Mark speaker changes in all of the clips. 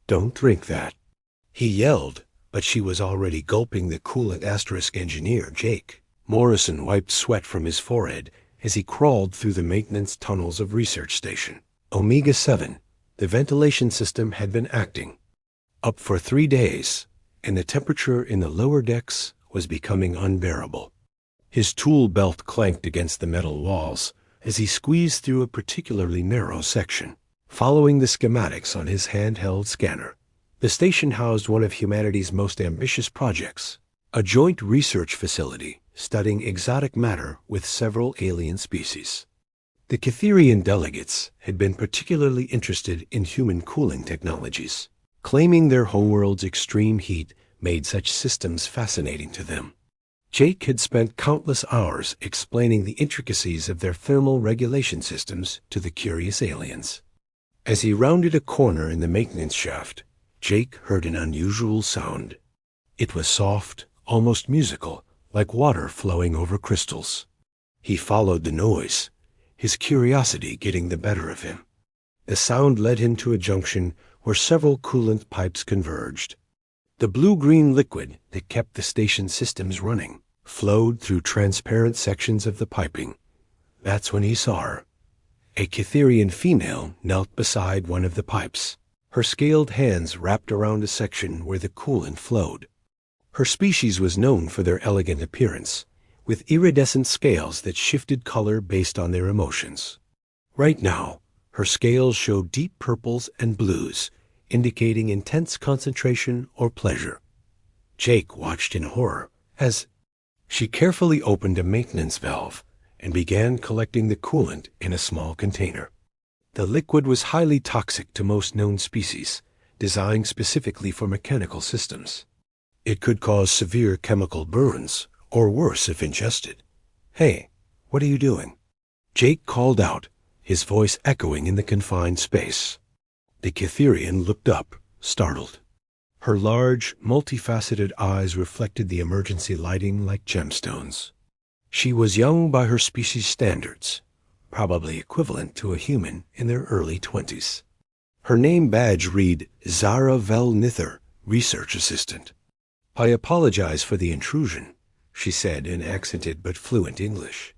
Speaker 1: "Don't drink that," he yelled, but she was already gulping the coolant. Engineer Jake Morrison wiped sweat from his forehead as he crawled through the maintenance tunnels of Research Station Omega 7. The ventilation system had been acting up for 3 days, and the temperature in the lower decks was becoming unbearable. His tool belt clanked against the metal walls as he squeezed through a particularly narrow section. Following the schematics on his handheld scanner, the station housed one of humanity's most ambitious projects, a joint research facility studying exotic matter with several alien species. The Cytherian delegates had been particularly interested in human cooling technologies, claiming their homeworld's extreme heat made such systems fascinating to them. Jake had spent countless hours explaining the intricacies of their thermal regulation systems to the curious aliens. As he rounded a corner in the maintenance shaft, Jake heard an unusual sound. It was soft, almost musical, like water flowing over crystals. He followed the noise, his curiosity getting the better of him. The sound led him to a junction where several coolant pipes converged. The blue-green liquid that kept the station systems running flowed through transparent sections of the piping. That's when he saw her. A Cytherian female knelt beside one of the pipes, her scaled hands wrapped around a section where the coolant flowed. Her species was known for their elegant appearance, with iridescent scales that shifted color based on their emotions. Right now, her scales showed deep purples and blues, indicating intense concentration or pleasure. Jake watched in horror as she carefully opened a maintenance valve and began collecting the coolant in a small container. The liquid was highly toxic to most known species, designed specifically for mechanical systems. It could cause severe chemical burns, or worse if ingested. "Hey, what are you doing?" Jake called out, his voice echoing in the confined space. The Cytherian looked up, startled. Her large, multifaceted eyes reflected the emergency lighting like gemstones. She was young by her species standards, probably equivalent to a human in their early 20s. Her name badge read Zara Velnither, Research Assistant. "I apologize for the intrusion," she said in accented but fluent English.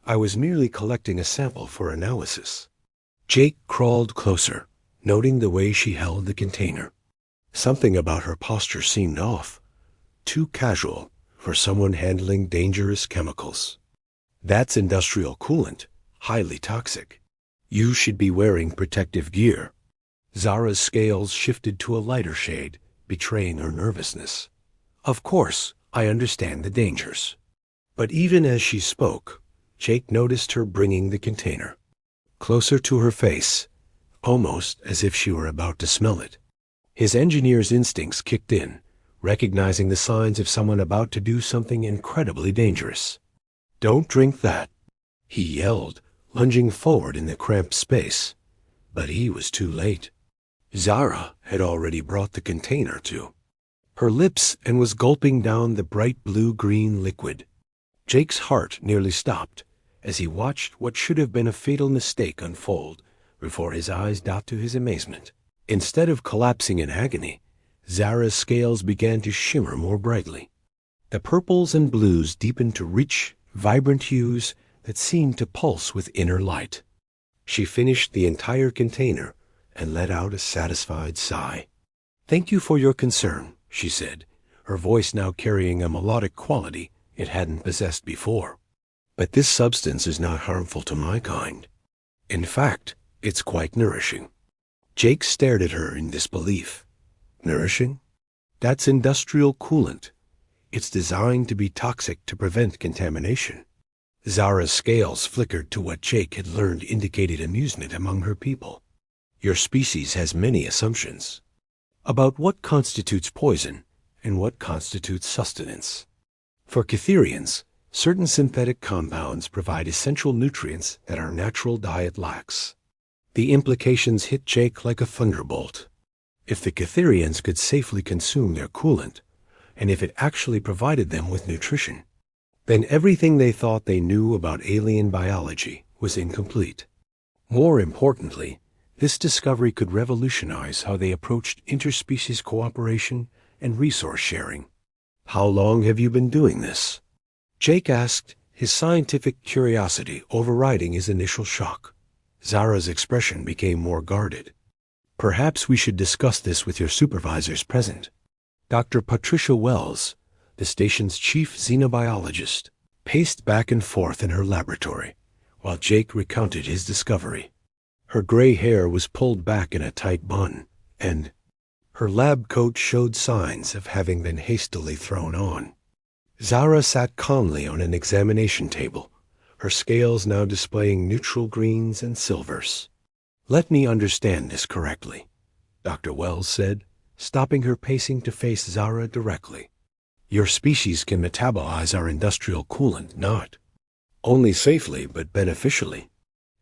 Speaker 1: "I was merely collecting a sample for analysis." Jake crawled closer, noting the way she held the container. Something about her posture seemed off, too casual for someone handling dangerous chemicals. "That's industrial coolant, highly toxic. You should be wearing protective gear." Zara's scales shifted to a lighter shade, betraying her nervousness. "Of course, I understand the dangers." But even as she spoke, Jake noticed her bringing the container closer to her face, almost as if she were about to smell it. His engineer's instincts kicked in, recognizing the signs of someone about to do something incredibly dangerous. "Don't drink that," he yelled, lunging forward in the cramped space. But he was too late. Zara had already brought the container to her lips and was gulping down the bright blue-green liquid. Jake's heart nearly stopped as he watched what should have been a fatal mistake unfold before his eyes. To his amazement, instead of collapsing in agony, Zara's scales began to shimmer more brightly. The purples and blues deepened to rich, vibrant hues that seemed to pulse with inner light. She finished the entire container and let out a satisfied sigh. "Thank you for your concern," she said, her voice now carrying a melodic quality it hadn't possessed before. "But this substance is not harmful to my kind. In fact, it's quite nourishing." Jake stared at her in disbelief. "Nourishing? That's industrial coolant. It's designed to be toxic to prevent contamination." Zara's scales flickered to what Jake had learned indicated amusement among her people. "Your species has many assumptions about what constitutes poison and what constitutes sustenance. For Cytherians, certain synthetic compounds provide essential nutrients that our natural diet lacks." The implications hit Jake like a thunderbolt. If the Cytherians could safely consume their coolant, and if it actually provided them with nutrition, then everything they thought they knew about alien biology was incomplete. More importantly, This discovery could revolutionize how they approached interspecies cooperation and resource sharing. How long have you been doing this? Jake asked, his scientific curiosity overriding his initial shock. Zara's expression became more guarded. Perhaps we should discuss this with your supervisors present. Dr. Patricia Wells, the station's chief xenobiologist, paced back and forth in her laboratory, while Jake recounted his discovery. Her gray hair was pulled back in a tight bun, and her lab coat showed signs of having been hastily thrown on. Zara sat calmly on an examination table, her scales now displaying neutral greens and silvers. "Let me understand this correctly," Dr. Wells said, stopping her pacing to face Zara directly. "Your species can metabolize our industrial coolant, not only safely but beneficially."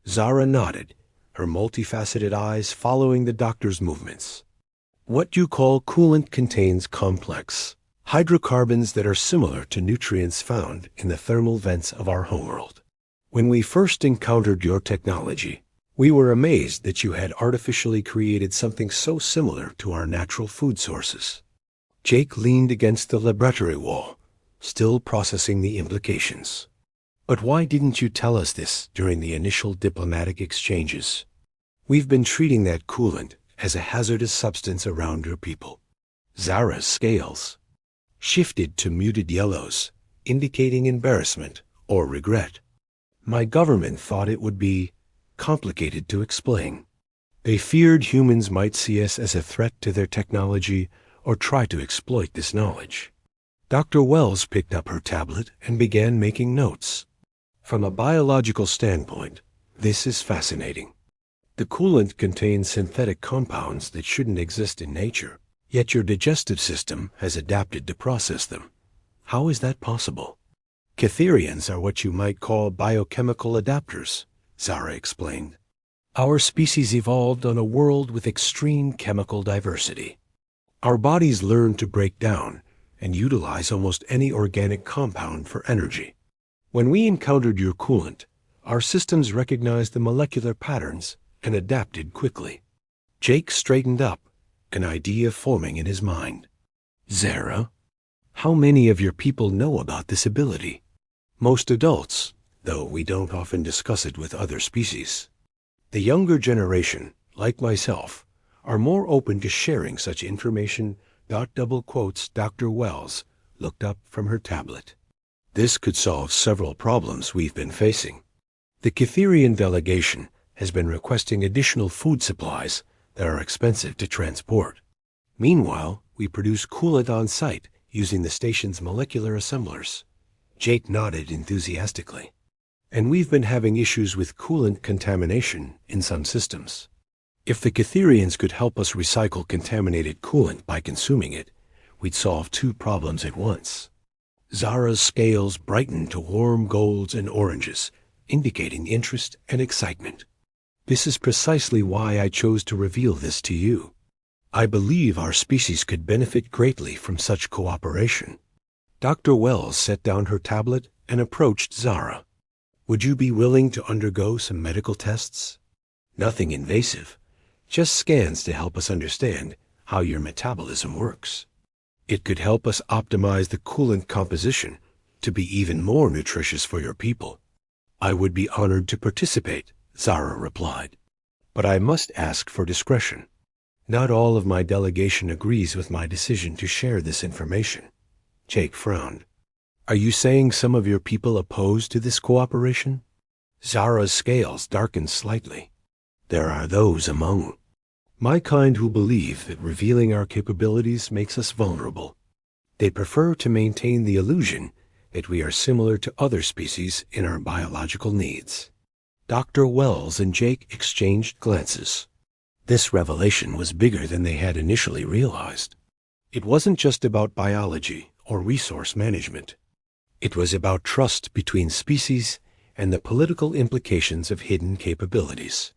Speaker 1: Zara nodded, her multifaceted eyes following the doctor's movements. "What you call coolant contains complex hydrocarbons that are similar to nutrients found in the thermal vents of our homeworld. When we first encountered your technology, we were amazed that you had artificially created something so similar to our natural food sources." Jake leaned against the laboratory wall, still processing the implications. "But why didn't you tell us this during the initial diplomatic exchanges? We've been treating that coolant as a hazardous substance around your people." Zara's scales shifted to muted yellows, indicating embarrassment or regret. "My government thought it would be complicated to explain. They feared humans might see us as a threat to their technology or try to exploit this knowledge." Dr. Wells picked up her tablet and began making notes. "From a biological standpoint, this is fascinating. The coolant contains synthetic compounds that shouldn't exist in nature, yet your digestive system has adapted to process them. How is that possible?" "Catherians are what you might call biochemical adapters," Zara explained. "Our species evolved on a world with extreme chemical diversity. Our bodies learn to break down and utilize almost any organic compound for energy. When we encountered your coolant, our systems recognized the molecular patterns and adapted quickly." Jake straightened up, an idea forming in his mind. "Zara, how many of your people know about this ability?" "Most adults, though we don't often discuss it with other species. The younger generation, like myself, are more open to sharing such information." Dr. Wells looked up from her tablet. "This could solve several problems we've been facing. The Catherian delegation has been requesting additional food supplies that are expensive to transport. Meanwhile, we produce coolant on site using the station's molecular assemblers." Jake nodded enthusiastically. "And we've been having issues with coolant contamination in some systems. If the Catherians could help us recycle contaminated coolant by consuming it, we'd solve two problems at once." Zara's scales brightened to warm golds and oranges, indicating interest and excitement. "This is precisely why I chose to reveal this to you. I believe our species could benefit greatly from such cooperation." Dr. Wells set down her tablet and approached Zara. "Would you be willing to undergo some medical tests? Nothing invasive, just scans to help us understand how your metabolism works. It could help us optimize the coolant composition to be even more nutritious for your people." "I would be honored to participate," Zara replied, "but I must ask for discretion. Not all of my delegation agrees with my decision to share this information." Jake frowned. "Are you saying some of your people oppose to this cooperation?" Zara's scales darkened slightly. "There are those among my kind who believe that revealing our capabilities makes us vulnerable. They prefer to maintain the illusion that we are similar to other species in our biological needs." Dr. Wells and Jake exchanged glances. This revelation was bigger than they had initially realized. It wasn't just about biology or resource management. It was about trust between species and the political implications of hidden capabilities.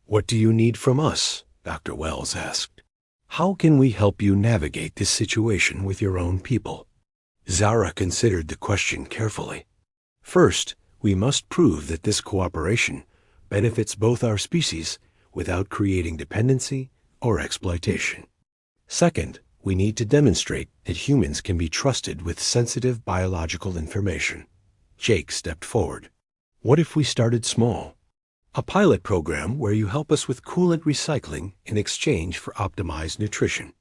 Speaker 1: "What do you need from us?" Dr. Wells asked. "How can we help you navigate this situation with your own people?" Zara considered the question carefully. "First, we must prove that this cooperation benefits both our species without creating dependency or exploitation. Second, we need to demonstrate that humans can be trusted with sensitive biological information. Jake stepped forward. What if we started small? A pilot program where you help us with coolant recycling in exchange for optimized nutrition.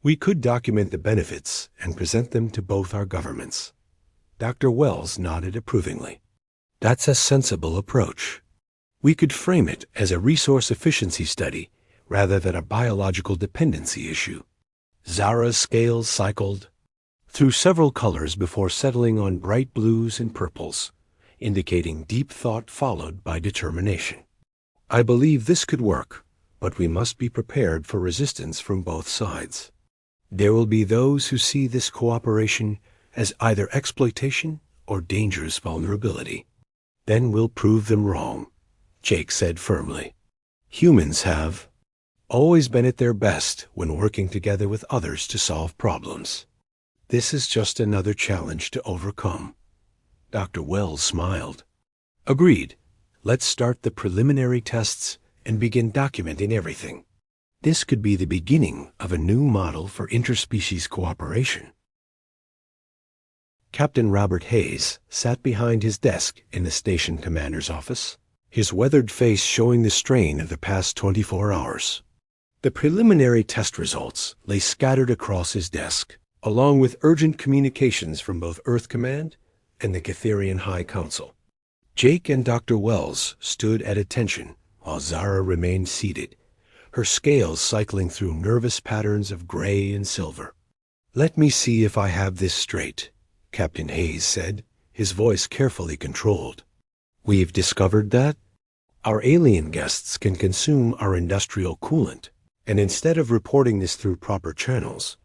Speaker 1: We could document the benefits and present them to both our governments. Dr. Wells nodded approvingly. That's a sensible approach. We could frame it as a resource efficiency study rather than a biological dependency issue. Zara's scales cycled through several colors before settling on bright blues and purples, indicating deep thought followed by determination. I believe this could work, but we must be prepared for resistance from both sides. There will be those who see this cooperation as either exploitation or dangerous vulnerability. Then we'll prove them wrong, Jake said firmly. Humans have always been at their best when working together with others to solve problems. This is just another challenge to overcome. Dr. Wells smiled. Agreed. Let's start the preliminary tests and begin documenting everything. This could be the beginning of a new model for interspecies cooperation. Captain Robert Hayes sat behind his desk in the station commander's office, his weathered face showing the strain of the past 24 hours. The preliminary test results lay scattered across his desk, along with urgent communications from both Earth Command and the Catherian High Council. Jake and Dr. Wells stood at attention while Zara remained seated, her scales cycling through nervous patterns of gray and silver. Let me see if I have this straight, Captain Hayes said, his voice carefully controlled. We've discovered that our alien guests can consume our industrial coolant, and instead of reporting this through proper channels,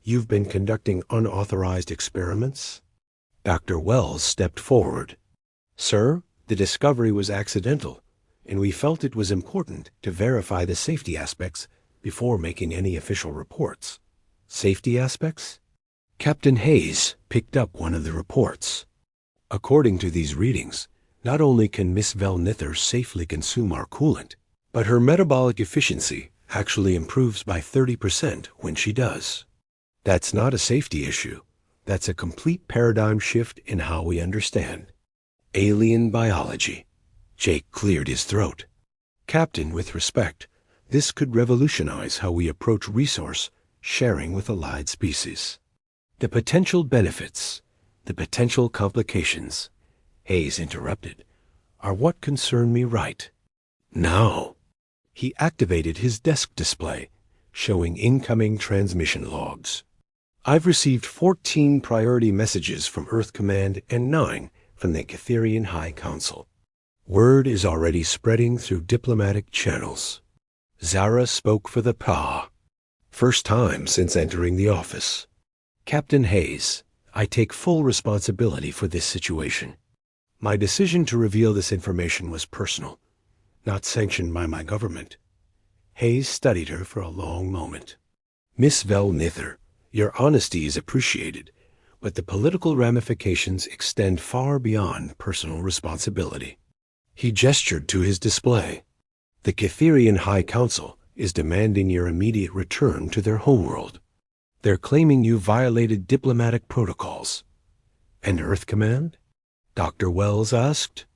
Speaker 1: you've been conducting unauthorized experiments? Dr. Wells stepped forward. Sir, the discovery was accidental, and we felt it was important to verify the safety aspects before making any official reports. Safety aspects? Captain Hayes picked up one of the reports. According to these readings, not only can Miss Velnither safely consume our coolant, but her metabolic efficiency actually improves by 30% when she does. That's not a safety issue. That's a complete paradigm shift in how we understand alien biology. Jake cleared his throat. Captain, with respect, this could revolutionize how we approach resource sharing with allied species. The potential benefits, the potential complications, Hayes interrupted, are what concern me right now. He activated his desk display, showing incoming transmission logs. I've received 14 priority messages from Earth Command and 9 from the Catherian High Council. Word is already spreading through diplomatic channels. Zara spoke for the PA. First time since entering the office. Captain Hayes, I take full responsibility for this situation. My decision to reveal this information was personal, not sanctioned by my government. Hayes studied her for a long moment. Miss Velnither, your honesty is appreciated, but the political ramifications extend far beyond personal responsibility. He gestured to his display. The Catherian High Council is demanding your immediate return to their homeworld. They're claiming you violated diplomatic protocols. And Earth Command? Dr. Wells asked.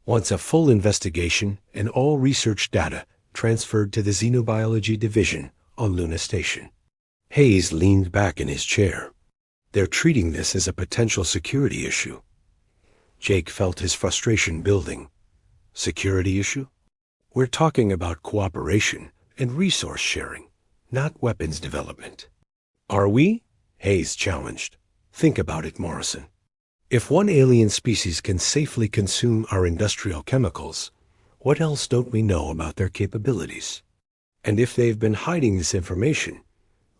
Speaker 1: Wants a full investigation and all research data transferred to the Xenobiology Division on Luna Station. Hayes leaned back in his chair. They're treating this as a potential security issue. Jake felt his frustration building. Security issue? We're talking about cooperation and resource sharing, not weapons development. Are we? Hayes challenged. Think about it, Morrison. If one alien species can safely consume our industrial chemicals, what else don't we know about their capabilities? And if they've been hiding this information,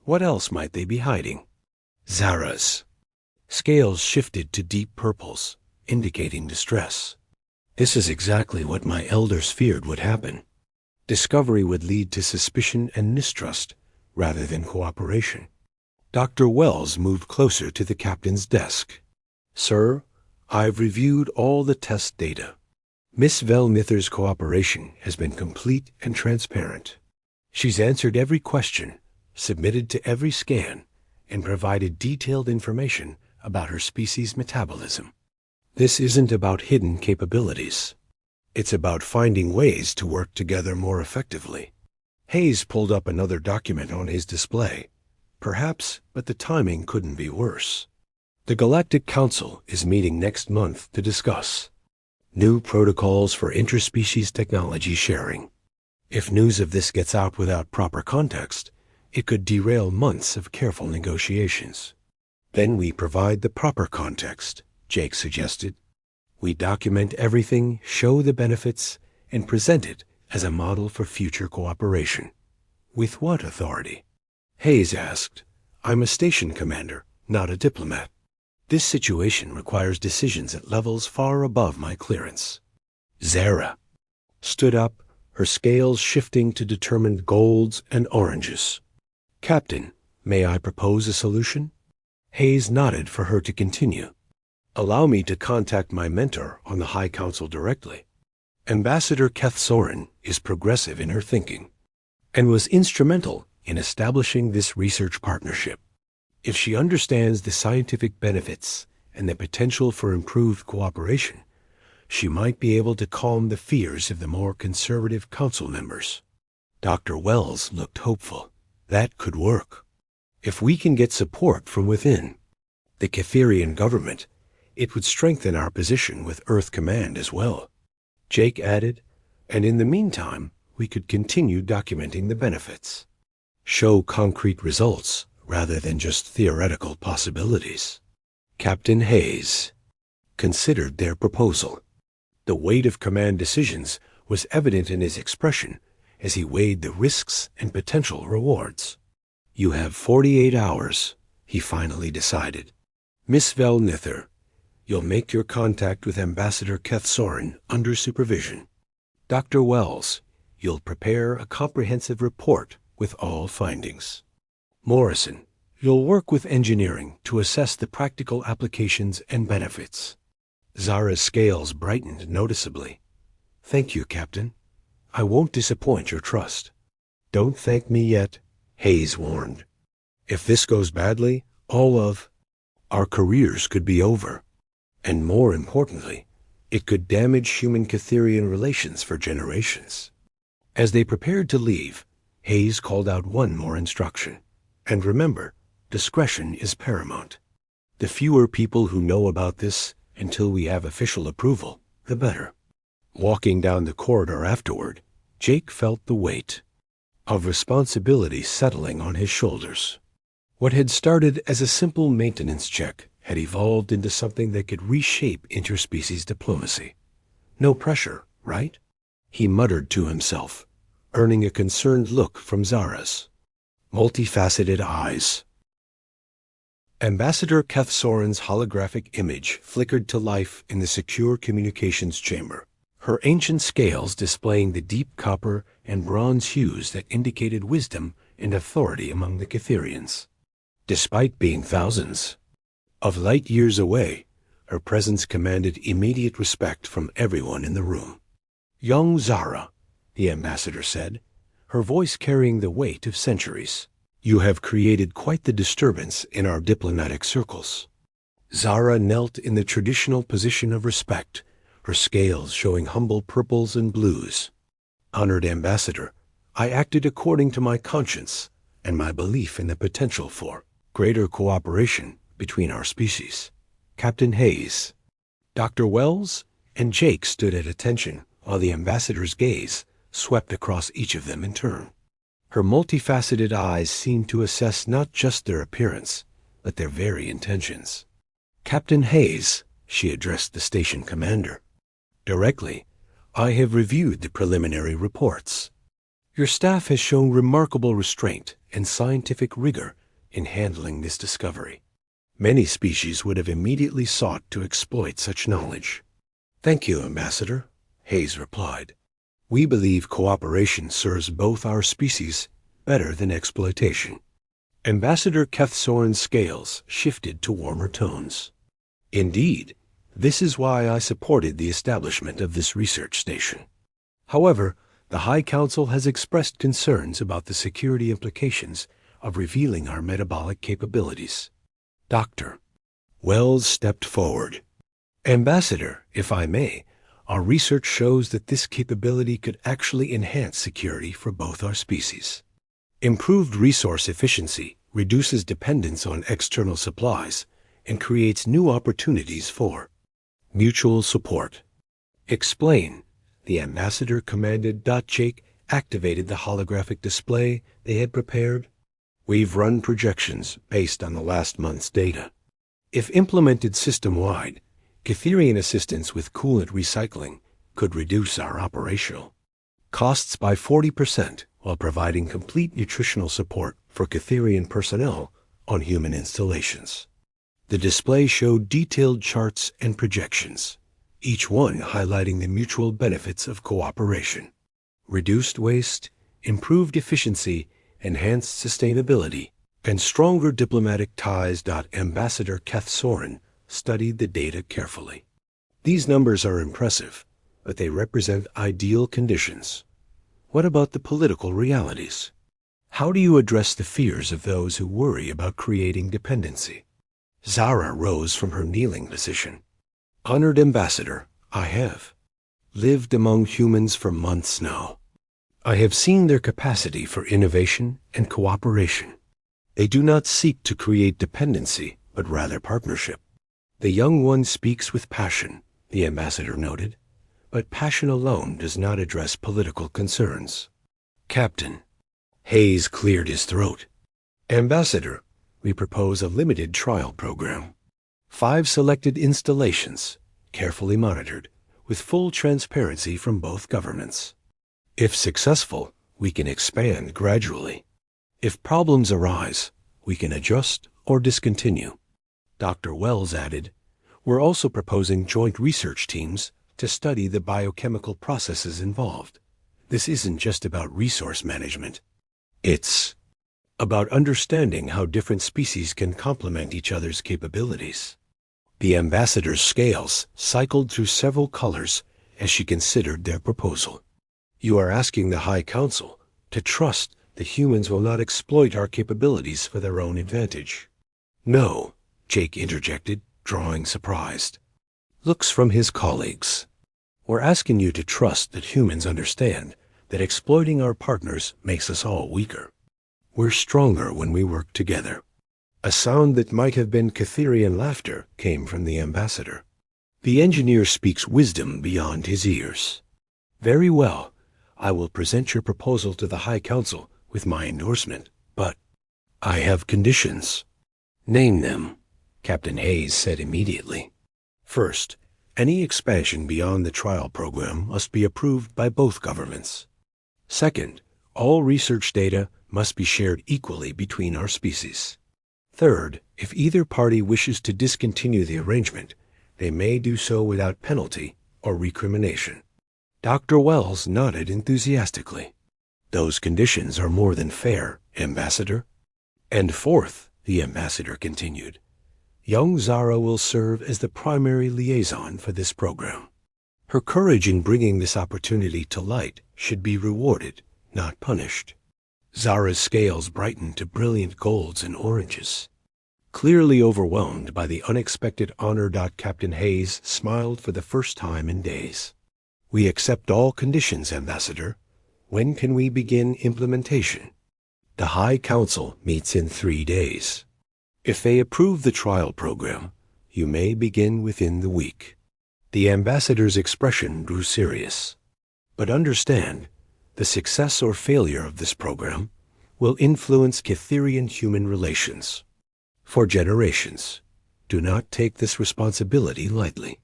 Speaker 1: what else might they be hiding? Zara's scales shifted to deep purples, indicating distress. This is exactly what my elders feared would happen. Discovery would lead to suspicion and mistrust rather than cooperation. Dr. Wells moved closer to the captain's desk. Sir, I've reviewed all the test data. Miss Velnither's cooperation has been complete and transparent. She's answered every question, submitted to every scan, and provided detailed information about her species' metabolism. This isn't about hidden capabilities. It's about finding ways to work together more effectively. Hayes pulled up another document on his display. Perhaps, but the timing couldn't be worse. The Galactic Council is meeting next month to discuss new protocols for interspecies technology sharing. If news of this gets out without proper context, it could derail months of careful negotiations. Then we provide the proper context, Jake suggested. We document everything, show the benefits, and present it as a model for future cooperation. With what authority? Hayes asked. I'm a station commander, not a diplomat. This situation requires decisions at levels far above my clearance. Zara stood up, her scales shifting to determined golds and oranges. Captain, may I propose a solution? Hayes nodded for her to continue. Allow me to contact my mentor on the High Council directly. Ambassador Keth Soren is progressive in her thinking and was instrumental in establishing this research partnership. If she understands the scientific benefits and the potential for improved cooperation, she might be able to calm the fears of the more conservative council members. Dr. Wells looked hopeful. That could work. If we can get support from within the Catherian government, it would strengthen our position with Earth Command as well. Jake added, and in the meantime, we could continue documenting the benefits. Show concrete results rather than just theoretical possibilities. Captain Hayes considered their proposal. The weight of command decisions was evident in his expression as he weighed the risks and potential rewards. You have 48 hours, he finally decided. Miss Velnither, you'll make your contact with Ambassador Keth Soren under supervision. Dr. Wells, you'll prepare a comprehensive report with all findings. Morrison, you'll work with engineering to assess the practical applications and benefits. Zara's scales brightened noticeably. Thank you, Captain. I won't disappoint your trust. Don't thank me yet, Hayes warned. If this goes badly, all of our careers could be over. And more importantly, it could damage human-Catherian relations for generations. As they prepared to leave, Hayes called out one more instruction. And remember, discretion is paramount. The fewer people who know about this until we have official approval, the better. Walking down the corridor afterward, Jake felt the weight of responsibility settling on his shoulders. What had started as a simple maintenance check had evolved into something that could reshape interspecies diplomacy. No pressure, right? He muttered to himself, earning a concerned look from Zara's multifaceted eyes. Ambassador Keth Soren's holographic image flickered to life in the secure communications chamber, her ancient scales displaying the deep copper and bronze hues that indicated wisdom and authority among the Catherians. Despite being thousands of light years away, her presence commanded immediate respect from everyone in the room. Young Zara, the ambassador said, her voice carrying the weight of centuries. You have created quite the disturbance in our diplomatic circles. Zara knelt in the traditional position of respect, her scales showing humble purples and blues. Honored ambassador, I acted according to my conscience and my belief in the potential for greater cooperation between our species. Captain Hayes, Dr. Wells, and Jake stood at attention while the ambassador's gaze swept across each of them in turn. Her multifaceted eyes seemed to assess not just their appearance, but their very intentions. Captain Hayes, she addressed the station commander. Directly, I have reviewed the preliminary reports. Your staff has shown remarkable restraint and scientific rigor in handling this discovery. Many species would have immediately sought to exploit such knowledge. Thank you, Ambassador, Hayes replied. We believe cooperation serves both our species better than exploitation. Ambassador Keth Soren's scales shifted to warmer tones. Indeed, This is why I supported the establishment of this research station. However, the High Council has expressed concerns about the security implications of revealing our metabolic capabilities. Dr. Wells stepped forward. Ambassador, if I may, our research shows that this capability could actually enhance security for both our species. Improved resource efficiency reduces dependence on external supplies and creates new opportunities for mutual support. Explain, the ambassador commanded. Jake activated the holographic display they had prepared. We've run projections based on the last month's data. If implemented system-wide, Catherian assistance with coolant recycling could reduce our operational costs by 40% while providing complete nutritional support for Catherian personnel on human installations. The display showed detailed charts and projections, each one highlighting the mutual benefits of cooperation: reduced waste, improved efficiency, enhanced sustainability, and stronger diplomatic ties. Ambassador Keth Soren studied the data carefully. These numbers are impressive, but they represent ideal conditions. What about the political realities? How do you address the fears of those who worry about creating dependency? Zara rose from her kneeling position. Honored Ambassador, I have lived among humans for months now. I have seen their capacity for innovation and cooperation. They do not seek to create dependency, but rather partnership. The young one speaks with passion, the ambassador noted, but passion alone does not address political concerns. Captain Hayes cleared his throat. Ambassador, we propose a limited trial program. 5 selected installations, carefully monitored, with full transparency from both governments. If successful, we can expand gradually. If problems arise, we can adjust or discontinue. Dr. Wells added, we're also proposing joint research teams to study the biochemical processes involved. This isn't just about resource management. It's about understanding how different species can complement each other's capabilities. The ambassador's scales cycled through several colors as she considered their proposal. You are asking the High Council to trust the humans will not exploit our capabilities for their own advantage. No, Jake interjected, drawing surprised looks from his colleagues. We're asking you to trust that humans understand that exploiting our partners makes us all weaker. We're stronger when we work together. A sound that might have been Catherian laughter came from the ambassador. The engineer speaks wisdom beyond his ears. Very well, I will present your proposal to the High Council with my endorsement, but I have conditions. Name them, Captain Hayes said immediately. First, any expansion beyond the trial program must be approved by both governments. Second, all research data must be shared equally between our species. Third, if either party wishes to discontinue the arrangement, they may do so without penalty or recrimination. Dr. Wells nodded enthusiastically. Those conditions are more than fair, Ambassador. And fourth, the ambassador continued, young Zara will serve as the primary liaison for this program. Her courage in bringing this opportunity to light should be rewarded, not punished. Zara's scales brightened to brilliant golds and oranges. Clearly overwhelmed by the unexpected honor. Captain Hayes smiled for the first time in days. We accept all conditions, Ambassador. When can we begin implementation? The High Council meets in 3 days. If they approve the trial program, you may begin within the week. The ambassador's expression grew serious. But understand, the success or failure of this program will influence Catherian-human relations. For generations, do not take this responsibility lightly.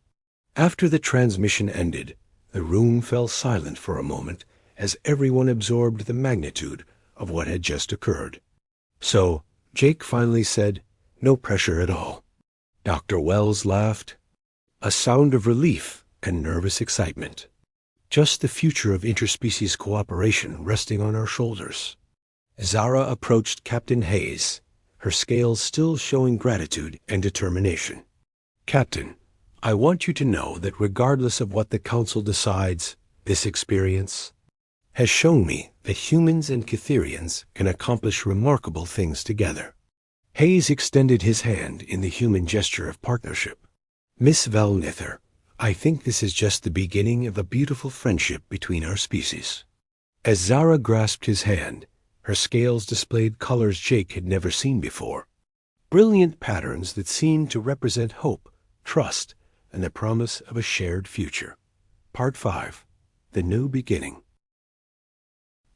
Speaker 1: After the transmission ended, the room fell silent for a moment as everyone absorbed the magnitude of what had just occurred. So, Jake finally said, no pressure at all. Dr. Wells laughed, a sound of relief and nervous excitement. Just the future of interspecies cooperation resting on our shoulders. Zara approached Captain Hayes, her scales still showing gratitude and determination. Captain, I want you to know that regardless of what the Council decides, this experience has shown me that humans and Cytherians can accomplish remarkable things together. Hayes extended his hand in the human gesture of partnership. Miss Valnither, I think this is just the beginning of a beautiful friendship between our species. As Zara grasped his hand, her scales displayed colors Jake had never seen before. Brilliant patterns that seemed to represent hope, trust, and the promise of a shared future. Part 5. The New Beginning.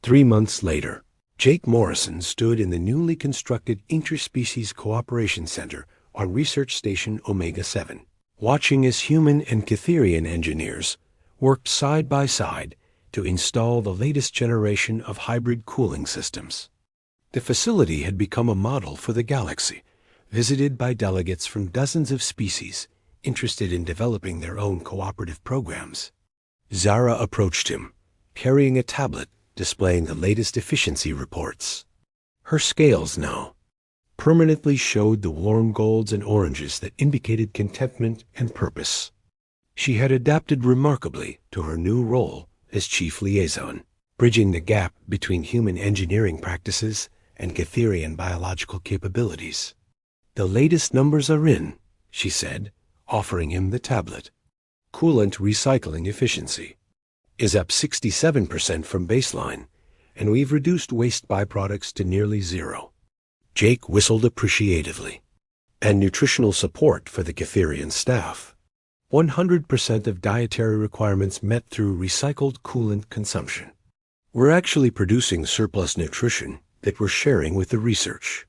Speaker 1: 3 months later, Jake Morrison stood in the newly constructed Interspecies Cooperation Center on Research Station Omega-7, watching as human and Cytherian engineers worked side by side to install the latest generation of hybrid cooling systems. The facility had become a model for the galaxy, visited by delegates from dozens of species interested in developing their own cooperative programs. Zara approached him, carrying a tablet displaying the latest efficiency reports. Her scales now permanently showed the warm golds and oranges that indicated contentment and purpose. She had adapted remarkably to her new role as chief liaison, bridging the gap between human engineering practices and Cytherian biological capabilities. The latest numbers are in, she said, offering him the tablet. Coolant recycling efficiency is up 67% from baseline, and we've reduced waste byproducts to nearly zero. Jake whistled appreciatively. And nutritional support for the Cytherian staff. 100% of dietary requirements met through recycled coolant consumption. We're actually producing surplus nutrition that we're sharing with the research.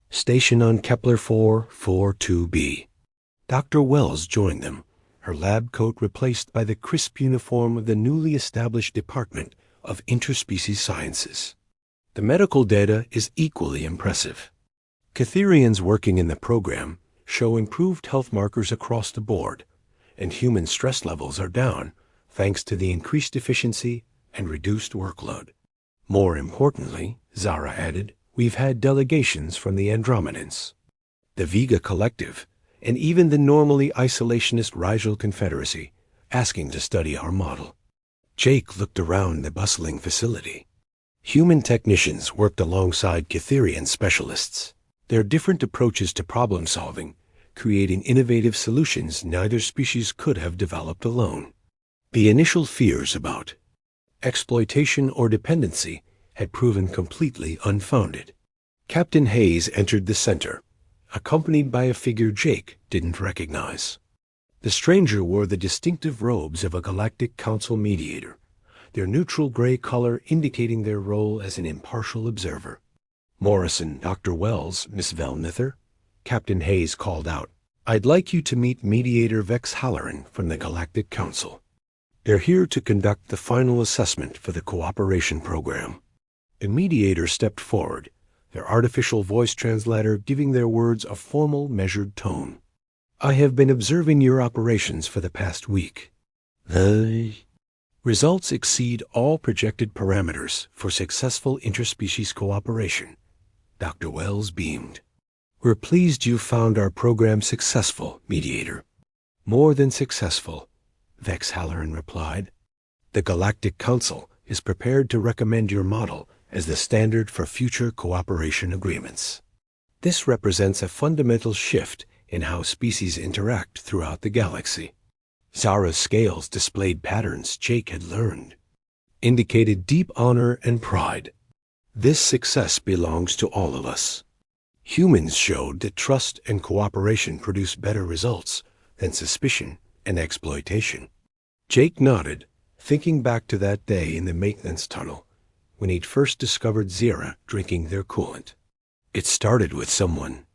Speaker 1: Station on Kepler 442b. Dr. Wells joined them, her lab coat replaced by the crisp uniform of the newly established Department of Interspecies Sciences. The medical data is equally impressive. Cytherians working in the program show improved health markers across the board, and human stress levels are down thanks to the increased efficiency and reduced workload. More importantly, Zara added, we've had delegations from the Andromedans, the Vega Collective, and even the normally isolationist Rigel Confederacy asking to study our model. Jake looked around the bustling facility. Human technicians worked alongside Cytherian specialists, their different approaches to problem solving, creating innovative solutions neither species could have developed alone. The initial fears about exploitation or dependency had proven completely unfounded. Captain Hayes entered the center, accompanied by a figure Jake didn't recognize. The stranger wore the distinctive robes of a Galactic Council mediator, their neutral gray color indicating their role as an impartial observer. Morrison, Dr. Wells, Miss Valnither, Captain Hayes called out, I'd like you to meet Mediator Vex Halloran from the Galactic Council. They're here to conduct the final assessment for the cooperation program. The mediator stepped forward, their artificial voice translator giving their words a formal, measured tone. I have been observing your operations for the past week. The results exceed all projected parameters for successful interspecies cooperation. Dr. Wells beamed. We're pleased you found our program successful, Mediator. More than successful, Vex Halloran replied. The Galactic Council is prepared to recommend your model as the standard for future cooperation agreements. This represents a fundamental shift in how species interact throughout the galaxy. Zara's scales displayed patterns Jake had learned, indicated deep honor and pride. This success belongs to all of us. Humans showed that trust and cooperation produce better results than suspicion and exploitation. Jake nodded, thinking back to that day in the maintenance tunnel when he'd first discovered Zira drinking their coolant. It started with someone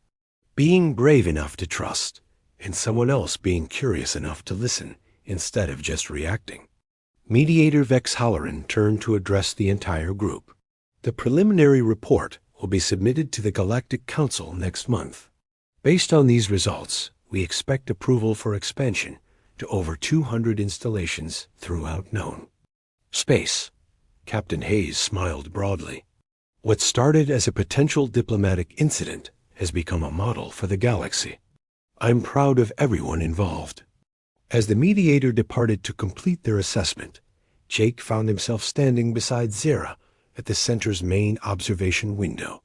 Speaker 1: being brave enough to trust, and someone else being curious enough to listen instead of just reacting. Mediator Vex Halloran turned to address the entire group. The preliminary report will be submitted to the Galactic Council next month. Based on these results, we expect approval for expansion to over 200 installations throughout known space. Captain Hayes smiled broadly. What started as a potential diplomatic incident has become a model for the galaxy. I'm proud of everyone involved. As the mediator departed to complete their assessment, Jake found himself standing beside Zara at the center's main observation window.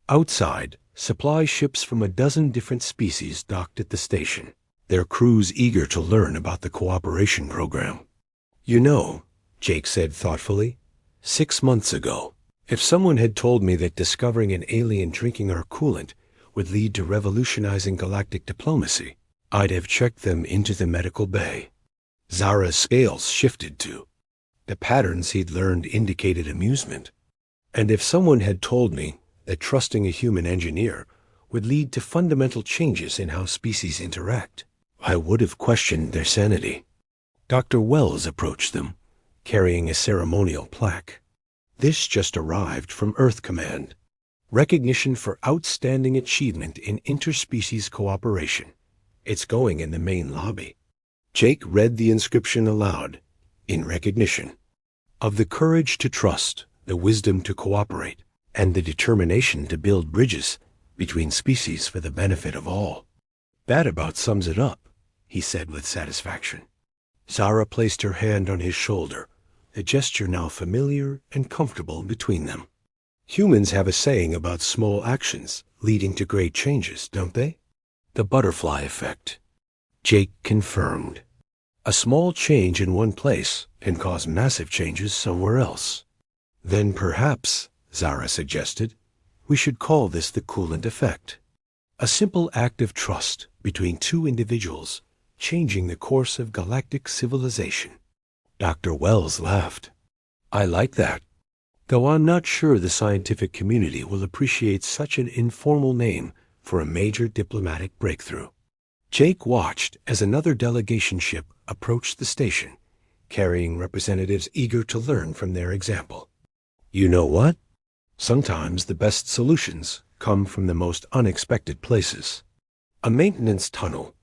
Speaker 1: Outside, supply ships from a dozen different species docked at the station, their crews eager to learn about the cooperation program. "You know," Jake said thoughtfully, 6 months ago, if someone had told me that discovering an alien drinking our coolant would lead to revolutionizing galactic diplomacy, I'd have checked them into the medical bay." Zara's scales shifted too. The patterns he'd learned indicated amusement. "And if someone had told me that trusting a human engineer would lead to fundamental changes in how species interact, I would have questioned their sanity." Dr. Wells approached them, carrying a ceremonial plaque. "This just arrived from Earth Command. Recognition for outstanding achievement in interspecies cooperation. It's going in the main lobby." Jake read the inscription aloud, "In recognition of the courage to trust, the wisdom to cooperate, and the determination to build bridges between species for the benefit of all." "That about sums it up," he said with satisfaction. Zara placed her hand on his shoulder, a gesture now familiar and comfortable between them. "Humans have a saying about small actions leading to great changes, don't they? The butterfly effect." Jake confirmed. "A small change in one place can cause massive changes somewhere else." "Then perhaps," Zara suggested, "we should call this the coolant effect. A simple act of trust between two individuals, changing the course of galactic civilization." Dr. Wells laughed. "I like that, though I'm not sure the scientific community will appreciate such an informal name for a major diplomatic breakthrough." Jake watched as another delegation ship approached the station, carrying representatives eager to learn from their example. "You know what? Sometimes the best solutions come from the most unexpected places. A maintenance tunnel,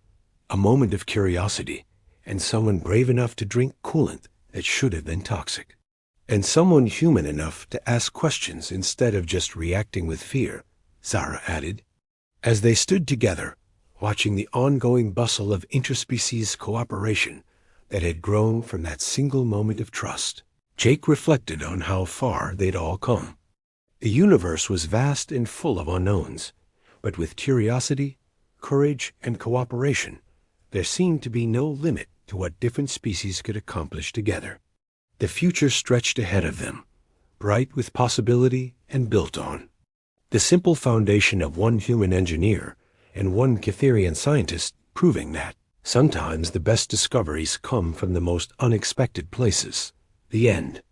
Speaker 1: a moment of curiosity, and someone brave enough to drink coolant that should have been toxic. And someone human enough to ask questions instead of just reacting with fear," Zara added. As they stood together, watching the ongoing bustle of interspecies cooperation that had grown from that single moment of trust, Jake reflected on how far they'd all come. The universe was vast and full of unknowns, but with curiosity, courage, and cooperation, there seemed to be no limit to what different species could accomplish together. The future stretched ahead of them, bright with possibility and built on the simple foundation of one human engineer and one Catherian scientist, proving that sometimes the best discoveries come from the most unexpected places. The end.